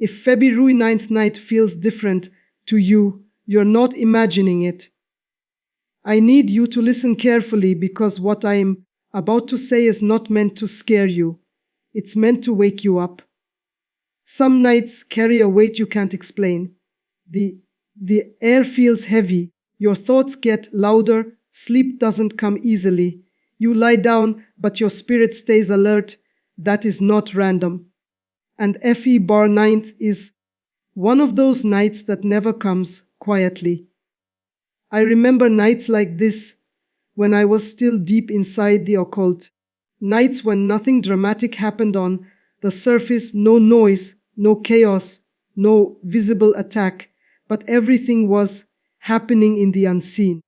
If February 9th night feels different to you, you're not imagining it. I need you to listen carefully because what I'm about to say is not meant to scare you. It's meant to wake you up. Some nights carry a weight you can't explain. The air feels heavy. Your thoughts get louder. Sleep doesn't come easily. You lie down, but your spirit stays alert. That is not random. And Fe 9th is one of those nights that never comes quietly. I remember nights like this when I was still deep inside the occult. Nights when nothing dramatic happened on the surface, no noise, no chaos, no visible attack, but everything was happening in the unseen.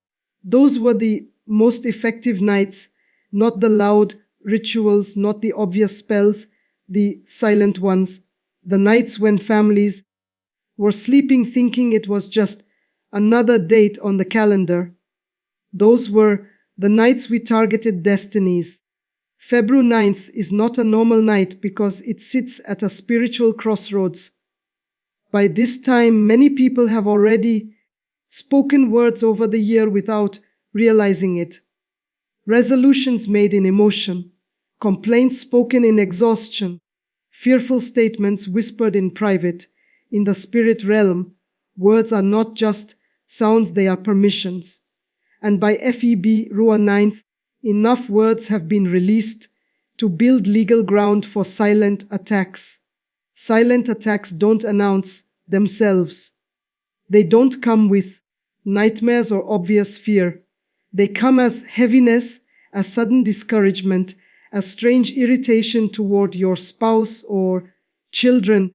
Those were the most effective nights, not the loud rituals, not the obvious spells, the silent ones, the nights when families were sleeping thinking it was just another date on the calendar. Those were the nights we targeted destinies. February 9th is not a normal night because it sits at a spiritual crossroads. By this time, many people have already spoken words over the year without realizing it. Resolutions made in emotion, complaints spoken in exhaustion, fearful statements whispered in private. In the spirit realm, words are not just sounds, they are permissions. And by February 9th, enough words have been released to build legal ground for silent attacks. Silent attacks don't announce themselves. They don't come with nightmares or obvious fear. They come as heaviness, as sudden discouragement, as strange irritation toward your spouse or children,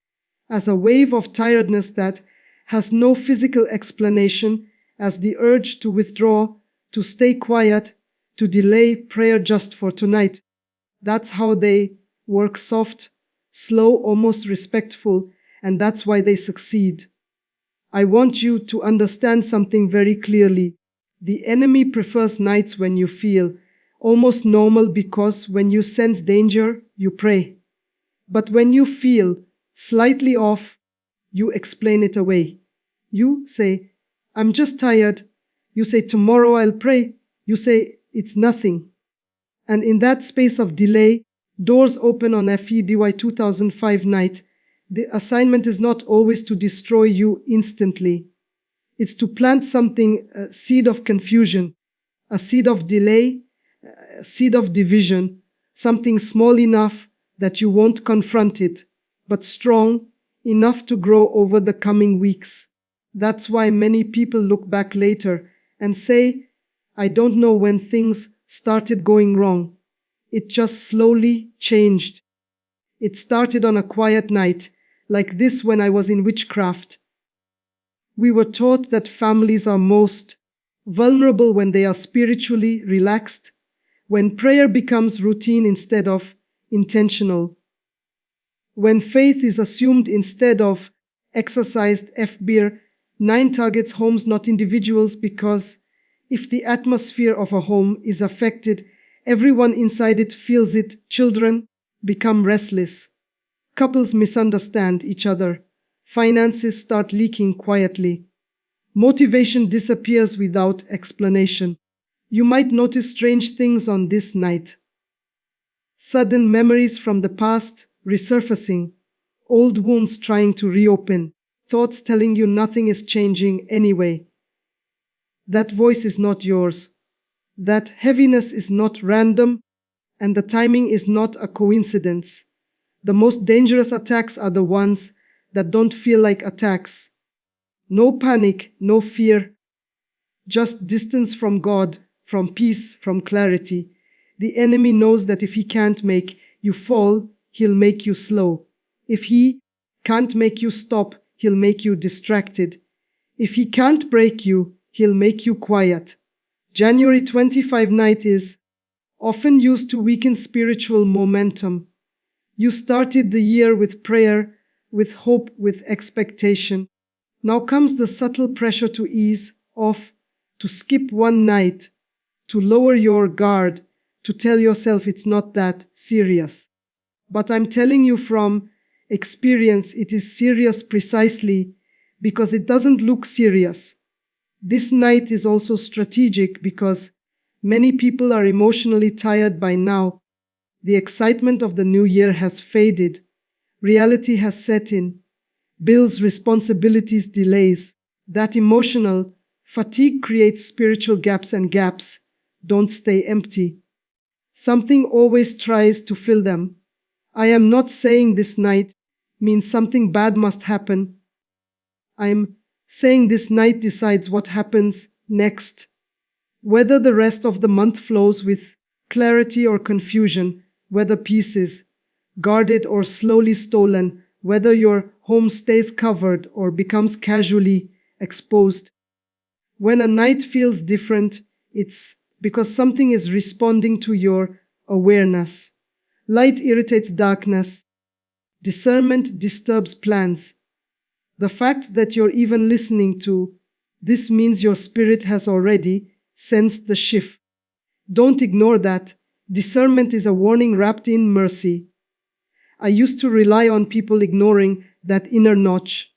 as a wave of tiredness that has no physical explanation, as the urge to withdraw, to stay quiet, to delay prayer just for tonight. That's how they work, soft, slow, almost respectful, and that's why they succeed. I want you to understand something very clearly. The enemy prefers nights when you feel almost normal because when you sense danger, you pray. But when you feel slightly off, you explain it away. You say, I'm just tired. You say, tomorrow I'll pray. You say, it's nothing. And in that space of delay, doors open on February 2005 night. The assignment is not always to destroy you instantly. It's to plant something, a seed of confusion, a seed of delay, a seed of division, something small enough that you won't confront it, but strong enough to grow over the coming weeks. That's why many people look back later and say, I don't know when things started going wrong. It just slowly changed. It started on a quiet night, like this when I was in witchcraft. We were taught that families are most vulnerable when they are spiritually relaxed, when prayer becomes routine instead of intentional, when faith is assumed instead of exercised. February 9 targets homes, not individuals, because if the atmosphere of a home is affected, everyone inside it feels it. Children become restless. Couples misunderstand each other. Finances start leaking quietly. Motivation disappears without explanation. You might notice strange things on this night. Sudden memories from the past resurfacing, old wounds trying to reopen, thoughts telling you nothing is changing anyway. That voice is not yours. That heaviness is not random, and the timing is not a coincidence. The most dangerous attacks are the ones that don't feel like attacks. No panic, no fear, just distance from God, from peace, from clarity. The enemy knows that if he can't make you fall, he'll make you slow. If he can't make you stop, he'll make you distracted. If he can't break you, he'll make you quiet. January 25 night is often used to weaken spiritual momentum. You started the year with prayer, with hope, with expectation. Now comes the subtle pressure to ease off, to skip one night, to lower your guard, to tell yourself it's not that serious. But I'm telling you from experience, it is serious precisely because it doesn't look serious. This night is also strategic because many people are emotionally tired by now. The excitement of the new year has faded. Reality has set in. Bills, responsibilities, delays. That emotional fatigue creates spiritual gaps, and gaps don't stay empty. Something always tries to fill them. I am not saying this night means something bad must happen. I'm saying this night decides what happens next. Whether the rest of the month flows with clarity or confusion, whether peace is guarded or slowly stolen, whether your home stays covered or becomes casually exposed. When a night feels different, it's because something is responding to your awareness. Light irritates darkness. Discernment disturbs plans. The fact that you're even listening to this means your spirit has already sensed the shift. Don't ignore that. Discernment is a warning wrapped in mercy. I used to rely on people ignoring that inner notch.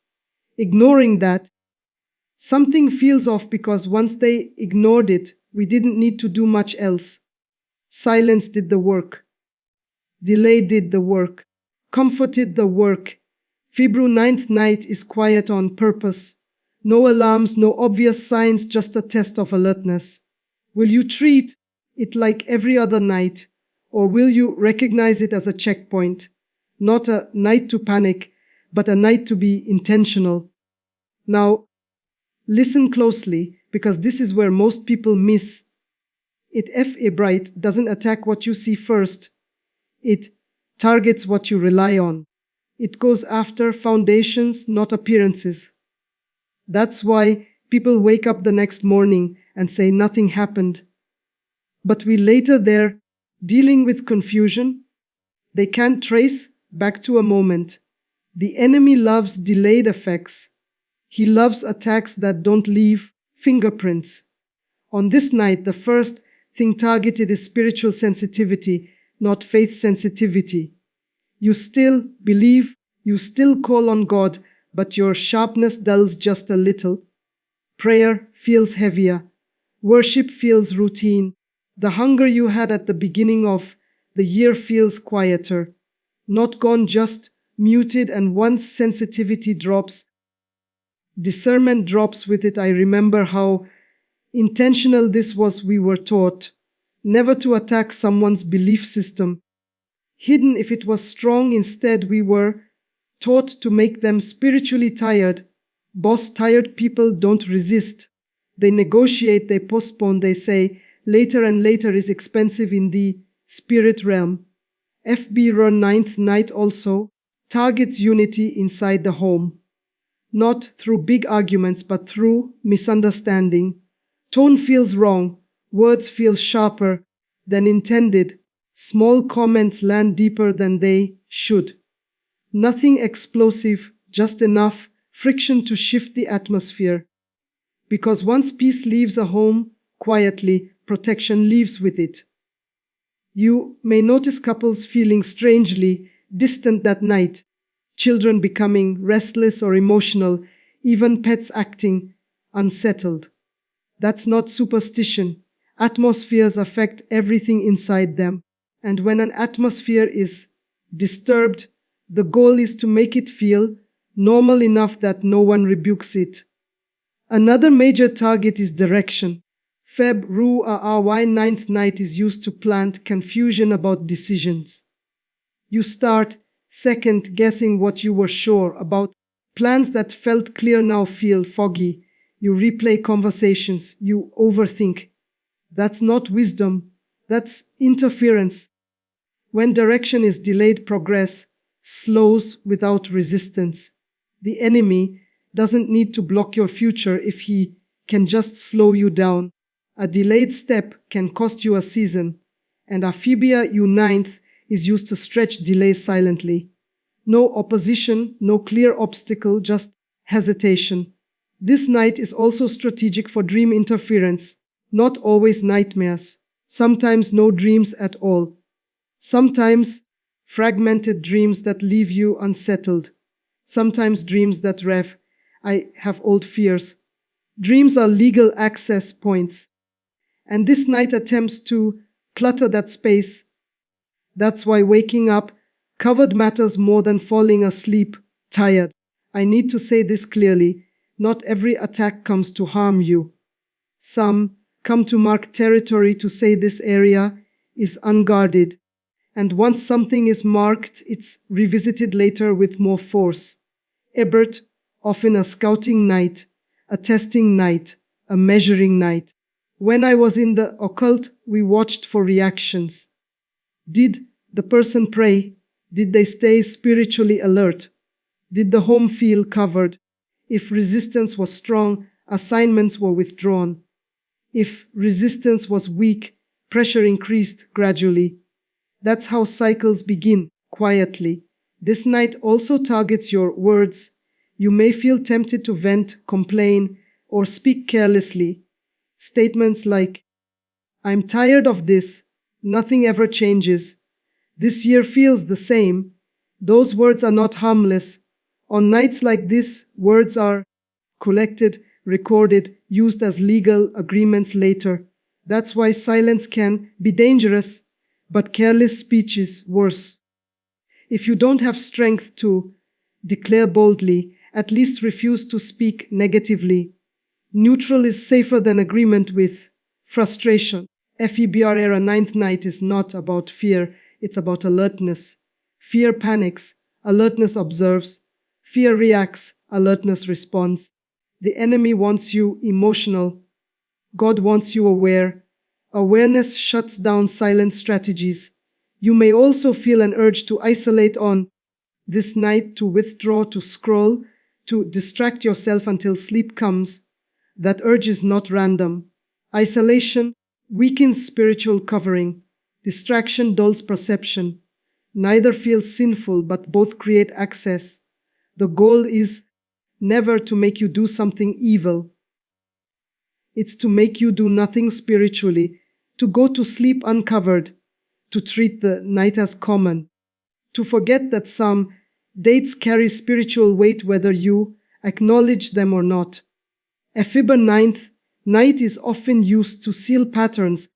Ignoring that something feels off because once they ignored it, we didn't need to do much else. Silence did the work. Delay did the work. Comfort did the work. February 9th night is quiet on purpose. No alarms, no obvious signs, just a test of alertness. Will you treat it like every other night, or will you recognize it as a checkpoint? Not a night to panic, but a night to be intentional. Now, listen closely, because this is where most people miss it. F.A. Bright doesn't attack what you see first. It targets what you rely on. It goes after foundations, not appearances. That's why people wake up the next morning and say nothing happened. But we later they're dealing with confusion. They can't trace back to a moment. The enemy loves delayed effects. He loves attacks that don't leave fingerprints. On this night, the first thing targeted is spiritual sensitivity, not faith sensitivity. You still believe, you still call on God, but your sharpness dulls just a little. Prayer feels heavier. Worship feels routine. The hunger you had at the beginning of the year feels quieter. Not gone, just muted, and once sensitivity drops, discernment drops with it. I remember how intentional this was. We were taught never to attack someone's belief system, hidden if it was strong. Instead, we were taught to make them spiritually tired. Boss tired people don't resist. They negotiate, they postpone, they say later, and later is expensive in the spirit realm. February 9th night also targets unity inside the home. Not through big arguments, but through misunderstanding. Tone feels wrong. Words feel sharper than intended. Small comments land deeper than they should. Nothing explosive, just enough friction to shift the atmosphere. Because once peace leaves a home quietly, protection leaves with it. You may notice couples feeling strangely distant that night, children becoming restless or emotional, even pets acting unsettled. That's not superstition. Atmospheres affect everything inside them. And when an atmosphere is disturbed, the goal is to make it feel normal enough that no one rebukes it. Another major target is direction. February 9th night is used to plant confusion about decisions. You start second guessing what you were sure about. Plans that felt clear now feel foggy. You replay conversations. You overthink. That's not wisdom. That's interference. When direction is delayed, progress slows without resistance. The enemy doesn't need to block your future if he can just slow you down. A delayed step can cost you a season, and February 9th is used to stretch delays silently. No opposition, no clear obstacle, just hesitation. This night is also strategic for dream interference. Not always nightmares. Sometimes no dreams at all. Sometimes fragmented dreams that leave you unsettled, sometimes dreams that rev. I have old fears. Dreams are legal access points, and this night attempts to clutter that space. That's why waking up covered matters more than falling asleep tired. I need to say this clearly. Not every attack comes to harm you. Some come to mark territory, to say this area is unguarded. And once something is marked, it's revisited later with more force. Ebert, often a scouting night, a testing night, a measuring night. When I was in the occult, we watched for reactions. Did the person pray? Did they stay spiritually alert? Did the home feel covered? If resistance was strong, assignments were withdrawn. If resistance was weak, pressure increased gradually. That's how cycles begin, quietly. This night also targets your words. You may feel tempted to vent, complain, or speak carelessly. Statements like, "I'm tired of this, nothing ever changes. This year feels the same." Those words are not harmless. On nights like this, words are collected, recorded, used as legal agreements later. That's why silence can be dangerous, but careless speech is worse. If you don't have strength to declare boldly, at least refuse to speak negatively. Neutral is safer than agreement with frustration. FEBR era ninth night is not about fear, it's about alertness. Fear panics, alertness observes. Fear reacts, alertness responds. The enemy wants you emotional. God wants you aware. Awareness shuts down silent strategies. You may also feel an urge to isolate on this night, to withdraw, to scroll, to distract yourself until sleep comes. That urge is not random. Isolation weakens spiritual covering. Distraction dulls perception. Neither feels sinful, but both create access. The goal is never to make you do something evil. It's to make you do nothing spiritually, to go to sleep uncovered, to treat the night as common, to forget that some dates carry spiritual weight whether you acknowledge them or not. Epheber ninth night is often used to seal patterns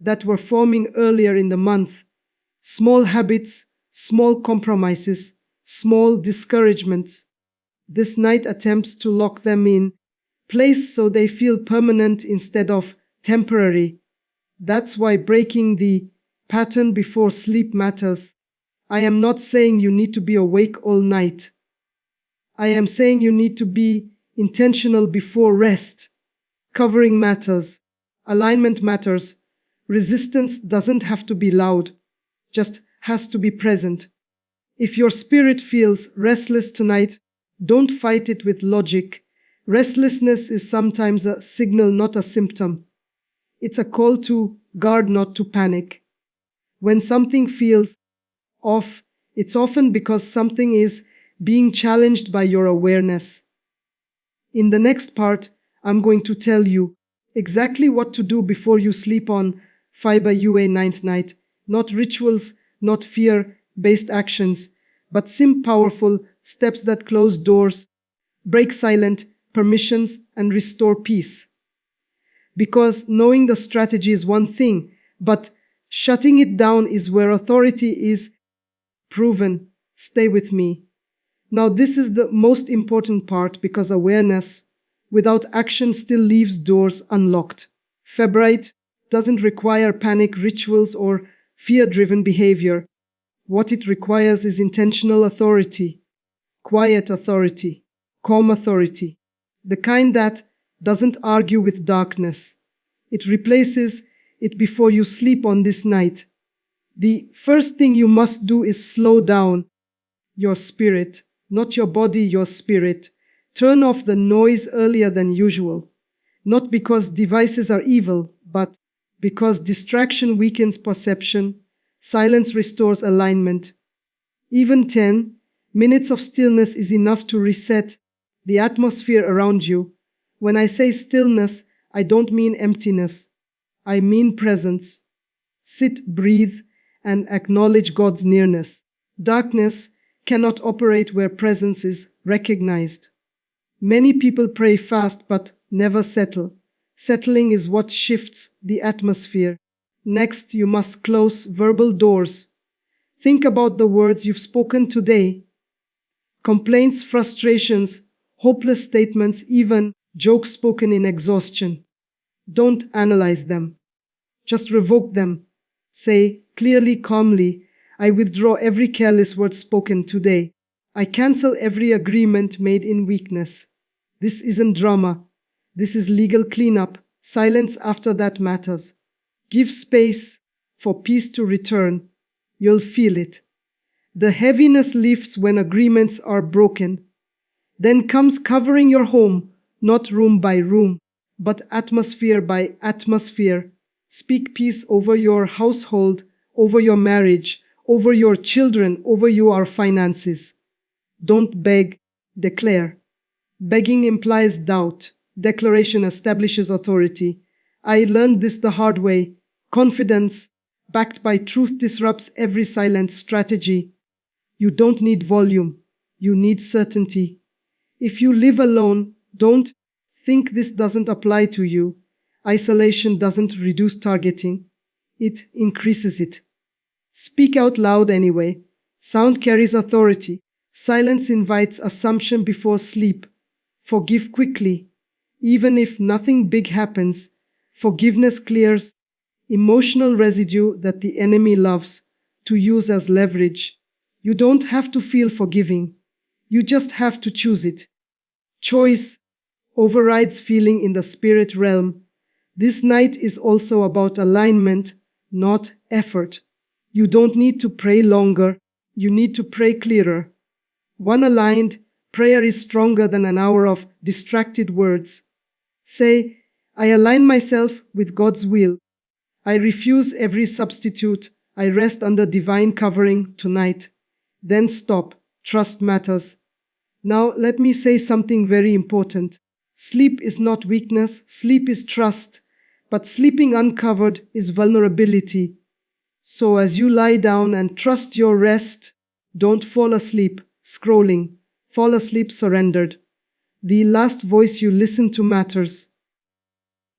that were forming earlier in the month. Small habits, small compromises, small discouragements. This night attempts to lock them in place so they feel permanent instead of temporary. That's why breaking the pattern before sleep matters. I am not saying you need to be awake all night. I am saying you need to be intentional before rest. Covering matters. Alignment matters. Resistance doesn't have to be loud, just has to be present. If your spirit feels restless tonight, don't fight it with logic. Restlessness is sometimes a signal, not a symptom. It's a call to guard, not to panic. When something feels off, it's often because something is being challenged by your awareness. In the next part, I'm going to tell you exactly what to do before you sleep on Fiber UA ninth night. Not rituals, not fear-based actions, but powerful steps that close doors, break silent permissions, and restore peace. Because knowing the strategy is one thing, but shutting it down is where authority is proven. Stay with me. Now, this is the most important part, because awareness without action still leaves doors unlocked. Febrite doesn't require panic rituals or fear-driven behavior. What it requires is intentional authority, quiet authority, calm authority, the kind that doesn't argue with darkness. It replaces it before you sleep on this night. The first thing you must do is slow down your spirit, not your body, your spirit. Turn off the noise earlier than usual, not because devices are evil, but because distraction weakens perception, silence restores alignment. Even 10 minutes of stillness is enough to reset the atmosphere around you. When I say stillness, I don't mean emptiness. I mean presence. Sit, breathe, and acknowledge God's nearness. Darkness cannot operate where presence is recognized. Many people pray fast but never settle. Settling is what shifts the atmosphere. Next, you must close verbal doors. Think about the words you've spoken today. Complaints, frustrations, hopeless statements, even jokes spoken in exhaustion. Don't analyze them. Just revoke them. Say clearly, calmly, I withdraw every careless word spoken today. I cancel every agreement made in weakness. This isn't drama. This is legal cleanup. Silence after that matters. Give space for peace to return. You'll feel it. The heaviness lifts when agreements are broken. Then comes covering your home, not room by room, but atmosphere by atmosphere. Speak peace over your household, over your marriage, over your children, over your finances. Don't beg, declare. Begging implies doubt. Declaration establishes authority. I learned this the hard way. Confidence, backed by truth, disrupts every silent strategy. You don't need volume. You need certainty. If you live alone, don't think this doesn't apply to you. Isolation doesn't reduce targeting. It increases it. Speak out loud anyway. Sound carries authority. Silence invites assumption before sleep. Forgive quickly. Even if nothing big happens, forgiveness clears emotional residue that the enemy loves to use as leverage. You don't have to feel forgiving. You just have to choose it. Choice overrides feeling in the spirit realm. This night is also about alignment, not effort. You don't need to pray longer. You need to pray clearer. One aligned prayer is stronger than an hour of distracted words. Say, I align myself with God's will. I refuse every substitute. I rest under divine covering tonight. Then stop. Trust matters. Now let me say something very important. Sleep is not weakness. Sleep is trust. But sleeping uncovered is vulnerability. So as you lie down and trust your rest, don't fall asleep scrolling. Fall asleep surrendered. The last voice you listen to matters.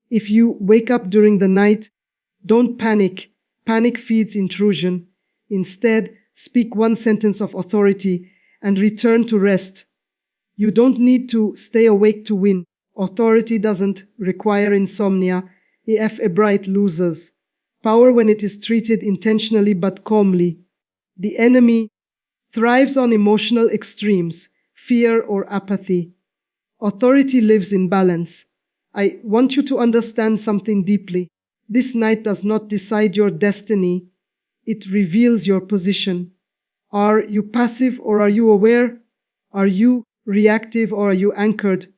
If you wake up during the night, don't panic. Panic feeds intrusion. Instead, speak one sentence of authority and return to rest. You don't need to stay awake to win. Authority doesn't require insomnia. If a bright losers. Power when it is treated intentionally but calmly. The enemy thrives on emotional extremes, fear or apathy. Authority lives in balance. I want you to understand something deeply. This night does not decide your destiny. It reveals your position. Are you passive or are you aware? Are you reactive or are you anchored?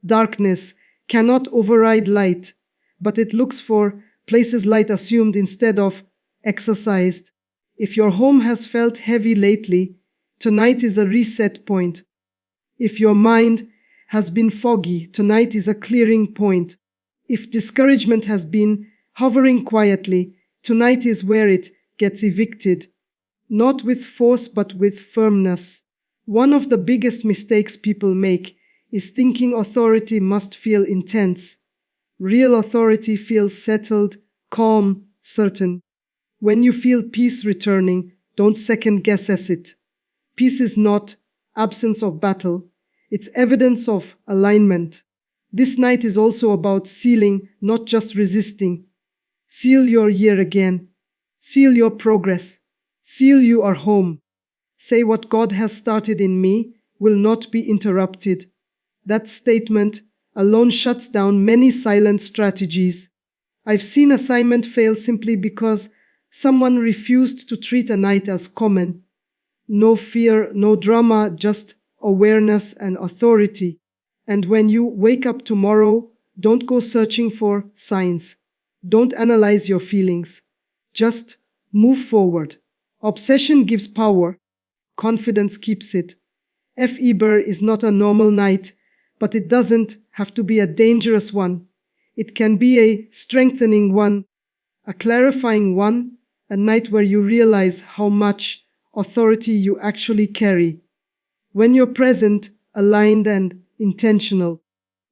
Darkness cannot override light, but it looks for places light assumed instead of exercised. If your home has felt heavy lately, tonight is a reset point. If your mind has been foggy, tonight is a clearing point. If discouragement has been hovering quietly, tonight is where it gets evicted. Not with force but with firmness. One of the biggest mistakes people make is thinking authority must feel intense. Real authority feels settled, calm, certain. When you feel peace returning, don't second guess it. Peace is not absence of battle. It's evidence of alignment. This night is also about sealing, not just resisting. Seal your year again. Seal your progress. Seal you are home. Say what God has started in me will not be interrupted. That statement alone shuts down many silent strategies. I've seen assignment fail simply because someone refused to treat a night as common. No fear, no drama, just awareness and authority. And when you wake up tomorrow, don't go searching for signs. Don't analyze your feelings. Just move forward. Obsession gives power. Confidence keeps it. Feber is not a normal night, but it doesn't have to be a dangerous one. It can be a strengthening one, a clarifying one, a night where you realize how much authority you actually carry. When you're present, aligned, and intentional.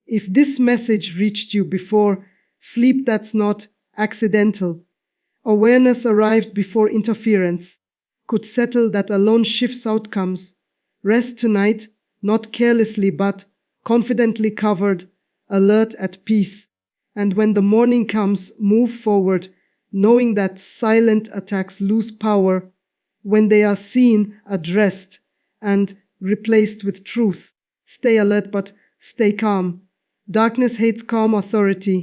If this message reached you before sleep, that's not accidental. Awareness arrived before interference could settle, that alone shifts outcomes. Rest tonight, not carelessly but confidently covered, alert, at peace. And when the morning comes, move forward, knowing that silent attacks lose power when they are seen, addressed, and replaced with truth. Stay alert but stay calm. Darkness hates calm authority.